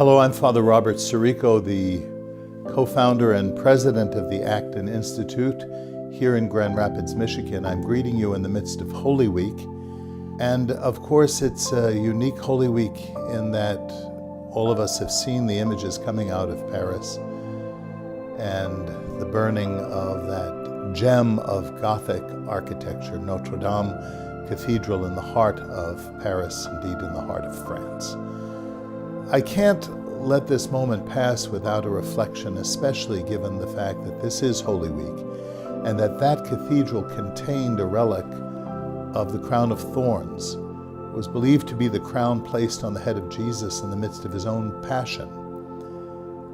Hello, I'm Father Robert Sirico, the co-founder and president of the Acton Institute here in Grand Rapids, Michigan. I'm greeting you in the midst of Holy Week. And of course, it's a unique Holy Week in that all of us have seen the images coming out of Paris and the burning of that gem of Gothic architecture, Notre Dame Cathedral in the heart of Paris, indeed in the heart of France. I can't let this moment pass without a reflection, especially given the fact that this is Holy Week and that that cathedral contained a relic of the crown of thorns. It was believed to be the crown placed on the head of Jesus in the midst of his own passion.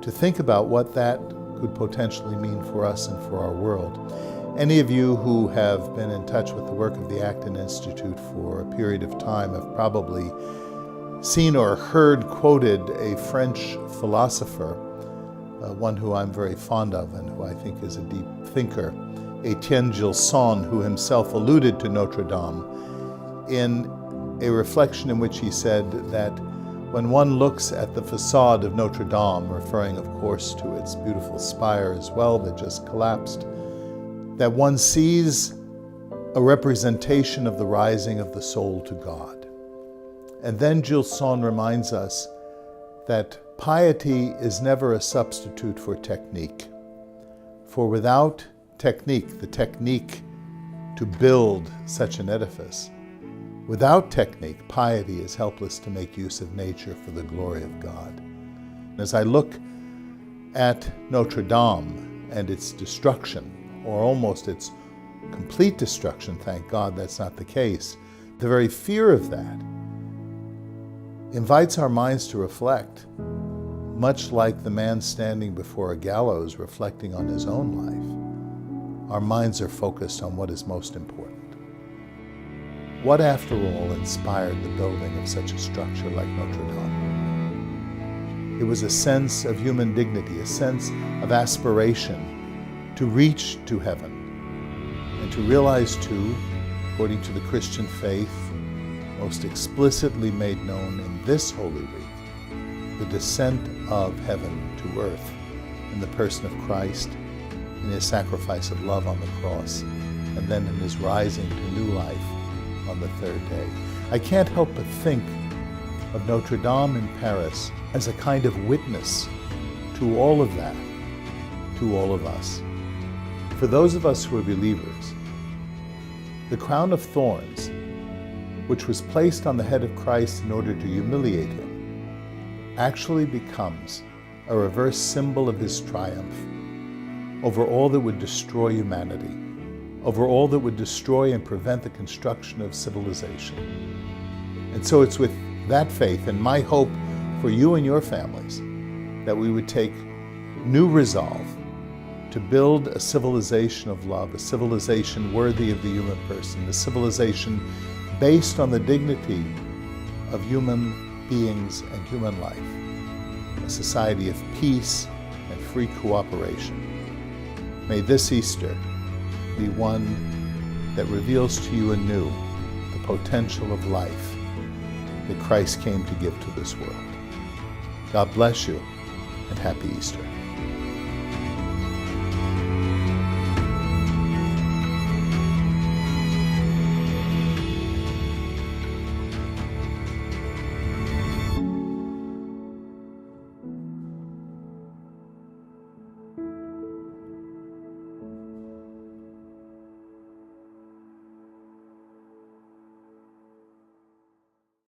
To think about what that could potentially mean for us and for our world. Any of you who have been in touch with the work of the Acton Institute for a period of time have probably seen or heard quoted a French philosopher, one who I'm very fond of and who I think is a deep thinker, Étienne Gilson, who himself alluded to Notre Dame in a reflection in which he said that when one looks at the facade of Notre Dame, referring of course to its beautiful spire as well that just collapsed, that one sees a representation of the rising of the soul to God. And then Gilson reminds us that piety is never a substitute for technique. For without technique, the technique to build such an edifice, without technique, piety is helpless to make use of nature for the glory of God. As I look at Notre Dame and its destruction, or almost its complete destruction, thank God that's not the case, the very fear of that invites our minds to reflect, much like the man standing before a gallows reflecting on his own life. Our minds are focused on what is most important. What, after all, inspired the building of such a structure like Notre Dame? It was a sense of human dignity, a sense of aspiration to reach to heaven and to realize too, according to the Christian faith, most explicitly made known in this Holy Week, the descent of heaven to earth in the person of Christ, in his sacrifice of love on the cross, and then in his rising to new life on the third day. I can't help but think of Notre Dame in Paris as a kind of witness to all of that, to all of us. For those of us who are believers, the crown of thorns, which was placed on the head of Christ in order to humiliate him, actually becomes a reverse symbol of his triumph over all that would destroy humanity, over all that would destroy and prevent the construction of civilization. And so it's with that faith and my hope for you and your families that we would take new resolve to build a civilization of love, a civilization worthy of the human person, a civilization based on the dignity of human beings and human life, a society of peace and free cooperation. May this Easter be one that reveals to you anew the potential of life that Christ came to give to this world. God bless you, and happy Easter.